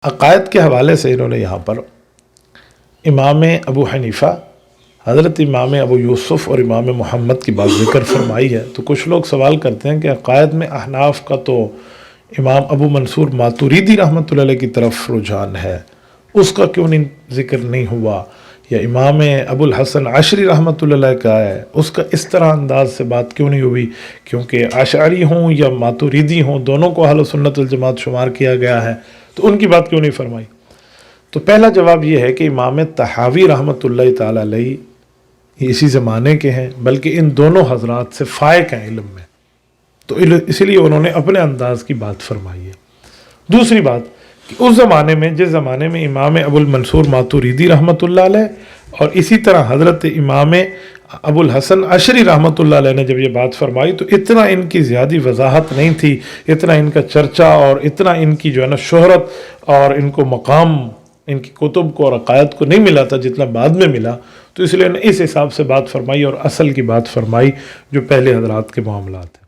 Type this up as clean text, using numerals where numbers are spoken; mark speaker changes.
Speaker 1: عقائد کے حوالے سے انہوں نے یہاں پر امام ابو حنیفہ، حضرت امام ابو یوسف اور امام محمد کی بات ذکر فرمائی ہے۔ تو کچھ لوگ سوال کرتے ہیں کہ عقائد میں احناف کا تو امام ابو منصور ماتوریدی رحمۃ اللہ علیہ کی طرف رجحان ہے، اس کا کیوں نہیں ذکر نہیں ہوا، یا امام ابو الحسن عشری رحمۃ اللہ علیہ کا ہے، اس کا اس طرح انداز سے بات کیوں نہیں ہوئی، کیونکہ اشعری ہوں یا ماتوریدی ہوں دونوں کو اہل سنت والجماعت شمار کیا گیا ہے، تو ان کی بات کیوں نہیں فرمائی؟ تو پہلا جواب یہ ہے کہ امام طحاوی رحمۃ اللہ تعالیٰ علیہ اسی زمانے کے ہیں، بلکہ ان دونوں حضرات سے فائق ہیں علم میں، تو اسی لیے انہوں نے اپنے انداز کی بات فرمائی ہے۔ دوسری بات کہ اس زمانے میں، جس زمانے میں امام ابو المنصور ماتوریدی رحمۃ اللہ علیہ اور اسی طرح حضرت امام ابو الحسن عشری رحمۃ اللہ علیہ نے جب یہ بات فرمائی، تو اتنا ان کی زیادہ وضاحت نہیں تھی، اتنا ان کا چرچا اور اتنا ان کی جو ہے نا شہرت اور ان کو مقام ان کی کتب کو اور عقائد کو نہیں ملا تھا جتنا بعد میں ملا، تو اس لیے انہوں نے اس حساب سے بات فرمائی اور اصل کی بات فرمائی جو پہلے حضرات کے معاملات ہیں۔